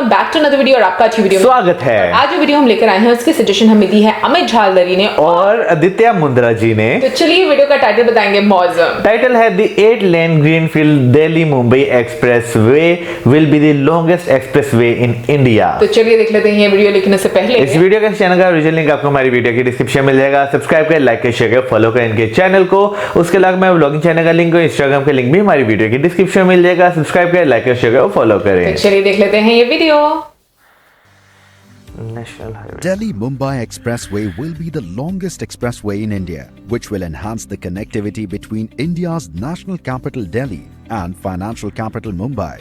Welcome back to another video और आपका अच्छी वीडियो में स्वागत है। आज जो वीडियो हम लेकर आए हैं उसकी सजेशन हमें दी है अमित झालदरी ने और आदित्य मुंद्रा जी ने। तो चलिए वीडियो का टाइटल बताएंगे। मौसम टाइटल है the 8-lane greenfield Delhi Mumbai expressway will be the longest expressway in India. तो चलिए देख लेते हैं ये वीडियो। लेकिन उससे पहले इस वीडियो के चैनल का ओरिजिनल लिंक आपको हमारी वीडियो की डिस्क्रिप्शन में मिल जाएगा। सब्सक्राइब करें, लाइक करें, शेयर करें, फॉलो करें इनके चैनल को। उसके अलावा व्लॉगिंग चैनल का लिंक और इंस्टाग्राम का लिंक भी हमारी वीडियो की डिस्क्रिप्शन में मिल जाएगा। सब्सक्राइब करें, लाइक करें, शेयर करें, फॉलो करें। तो चलिए देख लेते हैं ये video. Delhi-Mumbai Expressway will be the longest expressway in India, which will enhance the connectivity between India's national capital Delhi and financial capital Mumbai.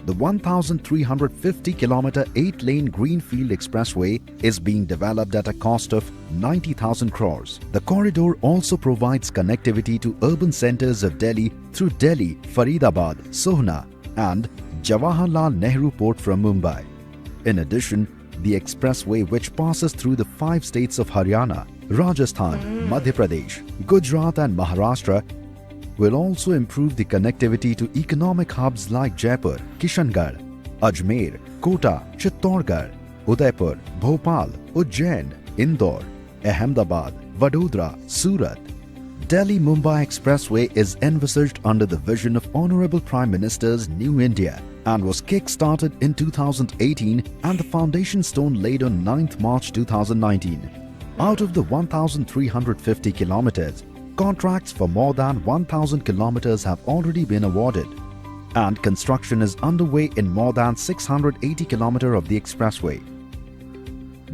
The 1,350-kilometer 8-lane Greenfield Expressway is being developed at a cost of 90,000 crores. The corridor also provides connectivity to urban centers of Delhi through Delhi, Faridabad, Sohna and Jawaharlal Nehru Port from Mumbai. In addition, the expressway, which passes through the 5 states of Haryana, Rajasthan, Madhya Pradesh, Gujarat and Maharashtra, will also improve the connectivity to economic hubs like Jaipur, Kishangarh, Ajmer, Kota, Chittorgarh, Udaipur, Bhopal, Ujjain, Indore, Ahmedabad, Vadodara, Surat. Delhi-Mumbai Expressway is envisaged under the vision of Honorable Prime Minister's New India and was kick-started in 2018 and the foundation stone laid on 9th March 2019. Out of the 1,350 kilometers, contracts for more than 1,000 kilometers have already been awarded, and construction is underway in more than 680 kilometers of the expressway.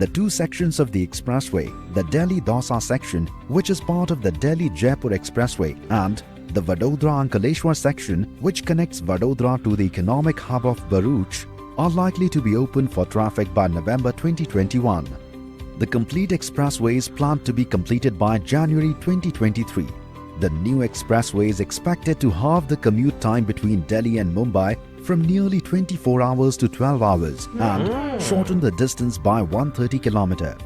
The two sections of the expressway, the Delhi-Dausa section, which is part of the Delhi-Jaipur Expressway, and the Vadodara-Ankleshwar section, which connects Vadodara to the economic hub of Bharuch, are likely to be open for traffic by November 2021. The complete expressway is planned to be completed by January 2023. The new expressway is expected to halve the commute time between Delhi and Mumbai from nearly 24 hours to 12 hours and shorten the distance by 130 kilometers.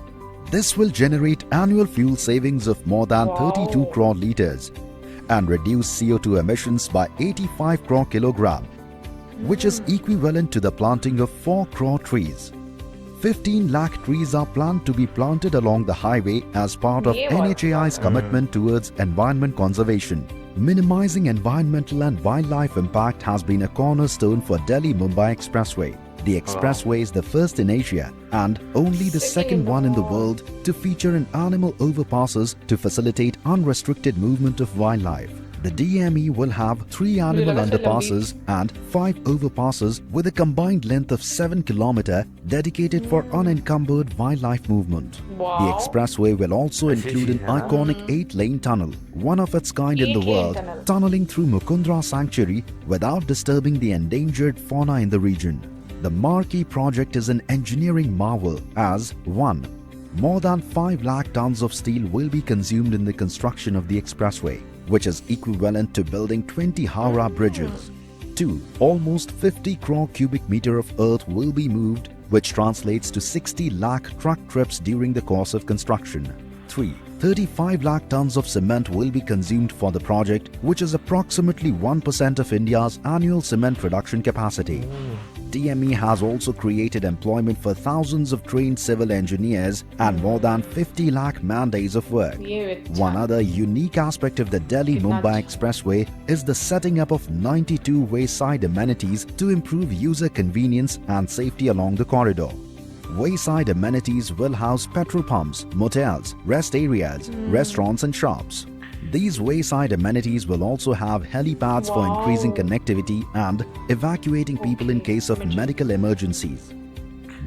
This will generate annual fuel savings of more than 32 crore litres and reduce CO2 emissions by 85 crore kilogram, which is equivalent to the planting of 4 crore trees. 15 lakh trees are planned to be planted along the highway as part of NHAI's commitment towards environment conservation. Minimizing environmental and wildlife impact has been a cornerstone for Delhi-Mumbai Expressway. The expressway is the first in Asia and only the second one in the world to feature an animal overpasses to facilitate unrestricted movement of wildlife. The DME will have 3 animal underpasses and 5 overpasses with a combined length of 7 kilometers dedicated for unencumbered wildlife movement. The expressway will also include an iconic 8-lane tunnel, one of its kind in the world, tunneling through Mukundra Sanctuary without disturbing the endangered fauna in the region. The marquee project is an engineering marvel as 1. More than 5 lakh tons of steel will be consumed in the construction of the expressway, which is equivalent to building 20 Howrah bridges. 2. Almost 50 crore cubic meter of earth will be moved, which translates to 60 lakh truck trips during the course of construction. 3. 35 lakh tons of cement will be consumed for the project, which is approximately 1% of India's annual cement production capacity. DME has also created employment for thousands of trained civil engineers and more than 50 lakh man-days of work. One other unique aspect of the Delhi-Mumbai Expressway is the setting up of 92 wayside amenities to improve user convenience and safety along the corridor. Wayside amenities will house petrol pumps, motels, rest areas, restaurants and shops. These wayside amenities will also have helipads for increasing connectivity and evacuating people in case of medical emergencies.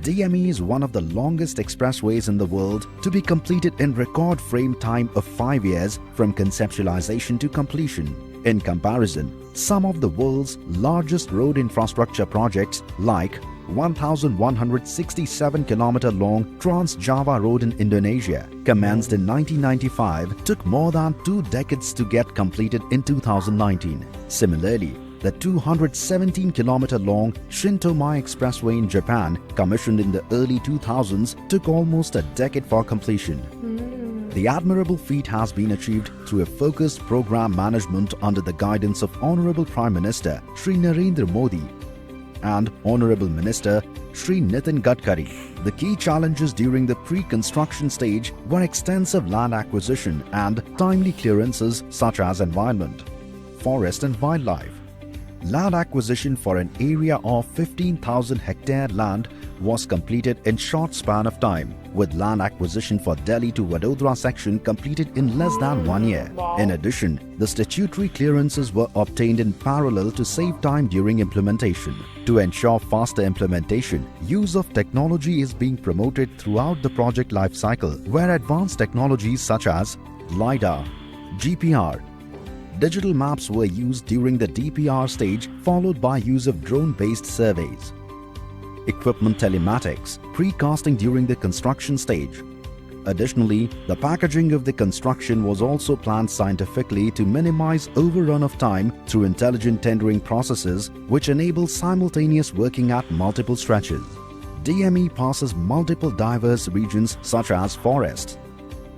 DME is one of the longest expressways in the world to be completed in record frame time of 5 years from conceptualization to completion. In comparison, some of the world's largest road infrastructure projects like 1,167-kilometer long Trans-Java Road in Indonesia, commenced in 1995, took more than 2 decades to get completed in 2019. Similarly, the 217-kilometer long Shintomai Expressway in Japan, commissioned in the early 2000s, took almost a decade for completion. The admirable feat has been achieved through a focused program management under the guidance of Honorable Prime Minister Shri Narendra Modi. and Honorable Minister Shri Nitin Gadkari. The key challenges during the pre-construction stage were extensive land acquisition and timely clearances such as environment, forest and wildlife. Land acquisition for an area of 15,000 hectare land was completed in short span of time, with land acquisition for Delhi to Vadodara section completed in less than 1 year. In addition, the statutory clearances were obtained in parallel to save time during implementation. To ensure faster implementation, use of technology is being promoted throughout the project life cycle, where advanced technologies such as LiDAR, GPR, digital maps were used during the DPR stage, followed by use of drone-based surveys. Equipment telematics, precasting during the construction stage. Additionally, the packaging of the construction was also planned scientifically to minimize overrun of time through intelligent tendering processes, which enable simultaneous working at multiple stretches. DME passes multiple diverse regions such as forests,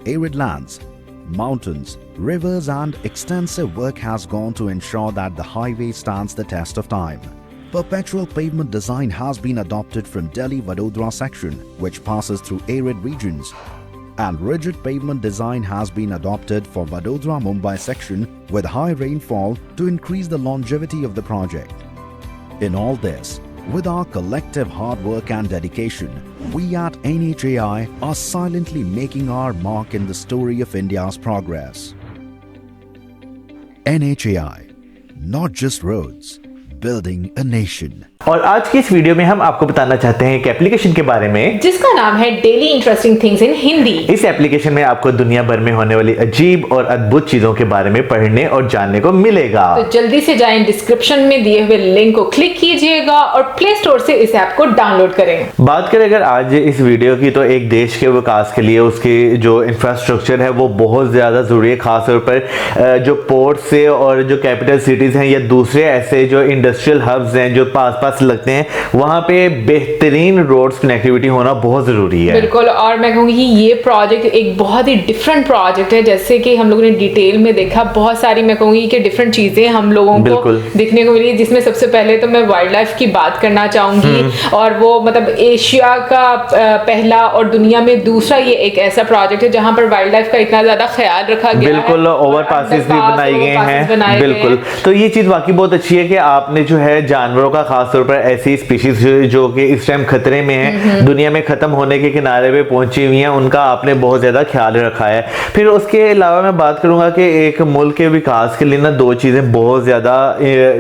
arid lands, mountains, rivers, and extensive work has gone to ensure that the highway stands the test of time. Perpetual pavement design has been adopted from Delhi-Vadodara section, which passes through arid regions, and rigid pavement design has been adopted for Vadodara-Mumbai section with high rainfall to increase the longevity of the project. In all this, with our collective hard work and dedication, we at NHAI are silently making our mark in the story of India's progress. NHAI, not just roads, building a nation. और आज की इस video में हम आपको बताना चाहते हैं एक एप्लीकेशन के बारे में जिसका नाम है daily interesting things in Hindi. इस एप्लीकेशन में आपको दुनिया भर में होने वाली अजीब और अद्भुत चीजों के बारे में पढ़ने और जानने को मिलेगा। तो जल्दी से जाएं, डिस्क्रिप्शन में दिए हुए लिंक को क्लिक कीजिएगा और प्ले स्टोर से इस ऐप को डाउनलोड करें। बात करें अगर आज इस वीडियो की, तो एक देश के विकास के लिए उसकी जो इंफ्रास्ट्रक्चर है वो बहुत ज्यादा जरूरी है, खासतौर पर जो पोर्ट से और जो कैपिटल सिटीज हैं या दूसरे ऐसे जो इंडस्ट्रियल हब्स हैं जो पास लगते हैं, वहां पे बेहतरीन रोड्स कनेक्टिविटी होना बहुत जरूरी है। बिल्कुल, और मैं कहूंगी ये प्रोजेक्ट एक बहुत ही डिफरेंट प्रोजेक्ट है। जैसे कि हम लोगों ने डिटेल में देखा, बहुत सारी मैं कहूंगी कि डिफरेंट चीजें हम लोगों को देखने को मिली, जिसमें सबसे पहले तो मैं वाइल्ड लाइफ की बात करना चाहूंगी। और वो मतलब एशिया का पहला और दुनिया में दूसरा ये एक ऐसा प्रोजेक्ट है जहां पर वाइल्ड लाइफ का इतना ज्यादा ख्याल रखा गया है। बिल्कुल, ओवरपासेस भी बनाए गए हैं। बिल्कुल, तो ये चीज वाकई बहुत अच्छी है कि आपने जो है जानवरों का खासतौर पर ऐसी स्पीशीज जो कि इस टाइम खतरे में है, दुनिया में खत्म होने के किनारे पे पहुंची हुई हैं, उनका आपने बहुत ज्यादा ख्याल रखा है। फिर उसके अलावा मैं बात करूंगा कि एक मुल्क के विकास के लिए ना दो चीजें बहुत ज्यादा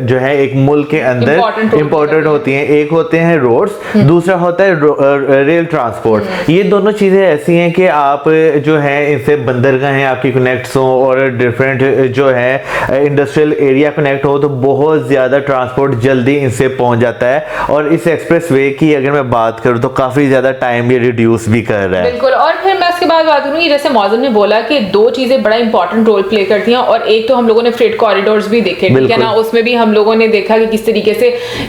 जो है एक मुल्क के अंदर इंपॉर्टेंट होती हैं। एक होते हैं रोड्स, दूसरा होता है रेल ट्रांसपोर्ट। ये दोनों चीजें ऐसी हैं कि आप जो है इनसे बंदरगाहें आपकी कनेक्ट हो और डिफरेंट जो है इंडस्ट्रियल एरिया कनेक्ट हो, तो बहुत ज्यादा ट्रांसपोर्ट जल्दी इनसे पहुंच जाता है। और इस एक्सप्रेस वे की अगर मैं बात करूं तो काफी ज्यादा टाइम ये रिड्यूस भी कर रहा है। बिल्कुल, और फिर मैं इसके बाद बात करूंगी, जैसे मौजम ने बोला कि दो चीजें बड़ा इंपॉर्टेंट रोल प्ले करती हैं, और एक तो हम लोगों ने फ्रेट कॉरिडोर्स भी देखे, ठीक है ना, उसमें भी हम लोगों ने देखा कि किस तरीके से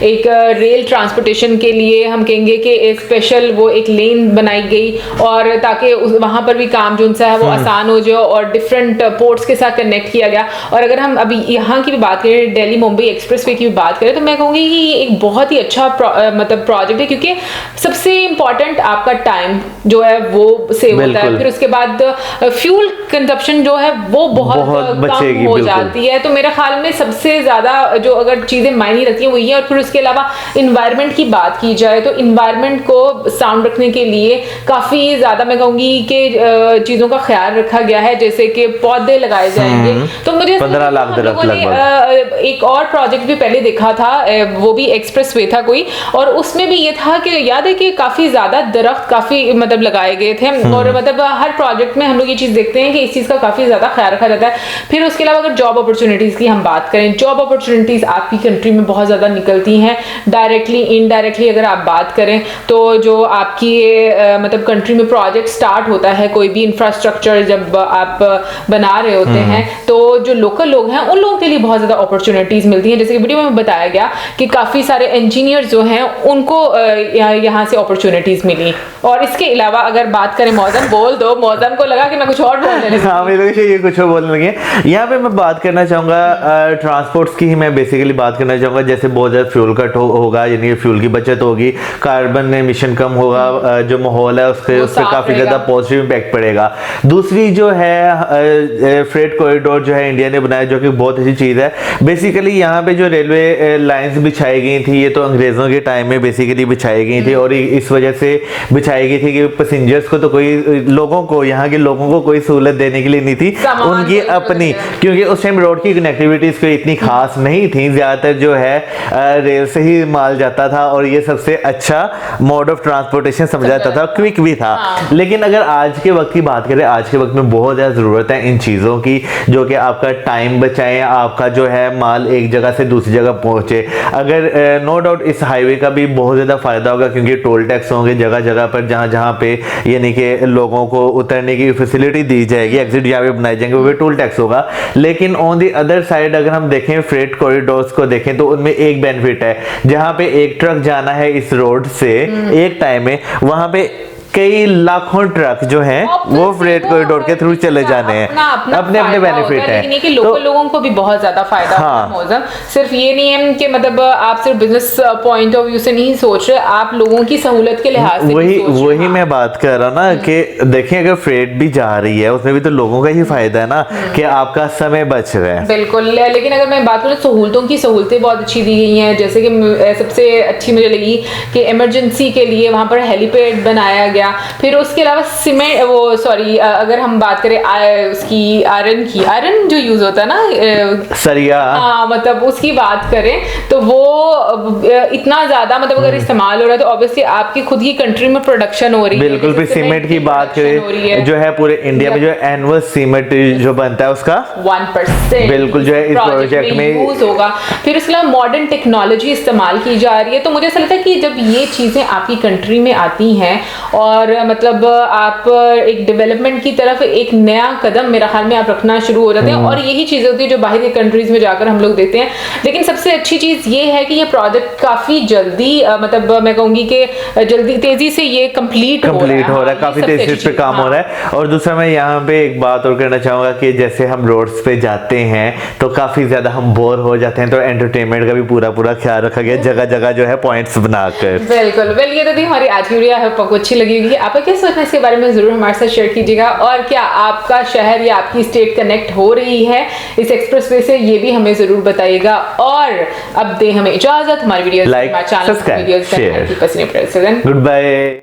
एक रेल ट्रांसपोर्टेशन के लिए हम कहेंगे कि एक स्पेशल वो एक लेन बनाई गई, और ताकि वहां पर भी काम जो है वो आसान हो जाए और डिफरेंट पोर्ट्स के साथ कनेक्ट किया गया। और अगर हम अभी यहाँ की भी बात करें, दिल्ली मुंबई एक्सप्रेस वे की भी बात करें, तो मैं कहूंगी कि ये एक बहुत ही अच्छा मतलब प्रोजेक्ट है, क्योंकि सबसे इंपॉर्टेंट आपका टाइम जो है वो सेव होता है। फिर उसके बाद फ्यूल कंजप्शन जो है वो बहुत कम हो जाती है। तो मेरे ख्याल में सबसे ज्यादा जो अगर चीजें मायने रखती हैं वो ये। और फिर उसके अलावा इन्वायरमेंट की बात की जाए तो इन्वायरमेंट को साउंड रखने के लिए काफी ज्यादा मैं कहूंगी कि चीजों का ख्याल रखा गया है, जैसे कि पौधे लगाए जाएंगे। तो मुझे 15 लाख दरख्त लगभग। एक और प्रोजेक्ट भी पहले देखा था, वो भी एक्सप्रेस वे था कोई, और उसमें भी ये था कि याद है कि काफी ज्यादा दरख्त काफी मतलब लगाए गए थे। और मतलब हर प्रोजेक्ट में हम लोग ये चीज देखते हैं कि इस चीज का काफी ज्यादा ख्याल रखा जाता है। फिर उसके अलावा अगर जॉब अपॉर्चुनिटीज की हम बात करें, जॉब अपॉर्चुनिटीज आपकी कंट्री में बहुत ज्यादा निकलती हैं, डायरेक्टली इनडायरेक्टली। अगर आप बात करें तो जो आपकी मतलब कंट्री में प्रोजेक्ट स्टार्ट होता है, कोई भी इंफ्रास्ट्रक्चर जब आप बना रहे होते हैं, तो जो लोकल लोग हैं उन लोगों के लिए बहुत ज्यादा अपॉर्चुनिटीज मिलती हैं। जैसे कि वीडियो में बताया गया कि काफी सारे इंजीनियर जो हैं उनको यहाँ से अपॉर्चुनिटीज मिली। और इसके अलावा अगर बात करें, मौजम बोल दो, मौजम को लगा कि मैं कुछ और बोलने लगी। हाँ, मेरे को ये कुछ और बोलने लगे। यहाँ पे मैं बात करना चाहूँगा ट्रांसपोर्ट्स की ही मैं बेसिकली बात करना चाहूँगा। जैसे बहुत ज़्यादा फ्यूल कट होगा, यानी फ्यूल की बचत होगी, कार्बन एमिशन कम होगा, जो माहौल है उस पर काफ़ी ज़्यादा पॉजिटिव इम्पैक्ट पड़ेगा। दूसरी जो है फ्रेट कॉरिडोर जो है इंडिया ने बनाया, जो कि बहुत अच्छी चीज़ है। बेसिकली यहाँ पे जो रेलवे लाइन्स बिछाई गई थी, ये तो अंग्रेज़ों के टाइम में बेसिकली बिछाई गई थी, और इस वजह से बिछाई गई थी कि पैसेंजर्स को तो कोई, लोगों को, यहाँ के लोगों को कोई सहूलत देने के लिए नहीं थी, उनकी अपनी, क्योंकि उस टाइम रोड की कनेक्टिविटीज कोई इतनी खास नहीं थी, ज्यादातर जो है रेल से ही माल जाता था, और ये सबसे अच्छा मोड ऑफ ट्रांसपोर्टेशन समझा जाता था, क्विक भी था। लेकिन अगर आज के वक्त की बात करें, आज के वक्त में बहुत ज्यादा जरूरत है इन चीजों की, जो कि आपका टाइम बचाएं, आपका जो है माल एक जगह से दूसरी जगह पहुंचे। अगर नो डाउट इस हाईवे का भी बहुत ज्यादा फायदा होगा, क्योंकि टोल टैक्स होंगे जगह जगह पर, जहां जहां पे यानी कि लोगों को उतरने की फैसिलिटी दी जाएगी, एग्जिट यहाँ पे बनाए जाएंगे, वो भी टोल टैक्स होगा। लेकिन ऑन दी अदर साइड अगर हम देखें फ्रेट कॉरिडोर्स को देखें, तो उनमें एक बेनिफिट है, जहां पे एक ट्रक जाना है इस रोड से एक टाइम में, वहां पे कई लाखों ट्रक जो हैं वो फ्रेट कॉरिडोर के थ्रू चले जाने हैं, अपने अपने बेनिफिट है। लेकिन ये कि लोगों को भी बहुत ज्यादा फायदा होगा मौजम। सिर्फ ये नहीं है कि मतलब आप सिर्फ बिजनेस पॉइंट ऑफ व्यू से नहीं सोच रहे, आप लोगों की सहूलत के लिहाज से वही मैं बात कर रहा हूँ ना, कि देखिए अगर फ्रेट भी जा रही है उसमें भी तो लोगों का ही फायदा है ना, कि आपका समय बच रहा है। बिल्कुल। लेकिन अगर मैं बात करूँ सहूलतों की, सहूलतें बहुत अच्छी दी गई हैं। जैसे कि सबसे अच्छी मुझे लगी कि इमरजेंसी के लिए वहां पर हेलीपैड बनाया गया। फिर उसके अलावा अगर हम बात करें उसकी आयरन जो यूज होता है ना, सरिया, हाँ, मतलब उसकी बात करें तो वो इतना ज्यादा मतलब अगर इस्तेमाल हो रहा है तो ऑब्वियसली आपकी खुद की कंट्री में प्रोडक्शन हो रही है। बिल्कुल। फिर सीमेंट की बात करें, जो है पूरे इंडिया में जो एनुअल सीमेंट जो बनता है उसका 1% बिल्कुल जो है इस प्रोजेक्ट में यूज होगा। फिर उसके अलावा मॉडर्न टेक्नोलॉजी इस्तेमाल की जा रही है। तो मुझे ऐसा लगता है कि जब ये चीजें आपकी कंट्री में आती हैं और मतलब आप एक डेवलपमेंट की तरफ एक नया कदम मेरा ख्याल में आप रखना शुरू हो जाते हैं, और यही चीजें होती है जो बाहर की कंट्रीज में जाकर हम लोग देखते हैं। लेकिन सबसे अच्छी चीज ये है कि ये प्रोजेक्ट काफी जल्दी मतलब मैं कहूंगी कि जल्दी तेजी से ये कंप्लीट हो रहा है, काफी तेजी से काम हो रहा है। और दूसरा मैं यहाँ पे एक बात और करना चाहूंगा कि जैसे हम रोड्स पे जाते हैं तो काफी ज्यादा हम बोर हो जाते हैं, तो एंटरटेनमेंट का भी पूरा ख्याल रखा गया, जगह जगह जो है पॉइंट्स बनाकर। बिल्कुल। ये तो थी हमारी आज की वीडियो, आपको अच्छी लगी होगी। आपका क्या सोचना है इसके बारे में जरूर हमारे साथ शेयर कीजिएगा, और क्या आपका शहर या आपकी स्टेट कनेक्ट हो रही है इस एक्सप्रेसवे से, ये भी हमें जरूर बताइएगा। और अब दे हमें इजाजत, हमारी video like, subscribe, share. Good bye.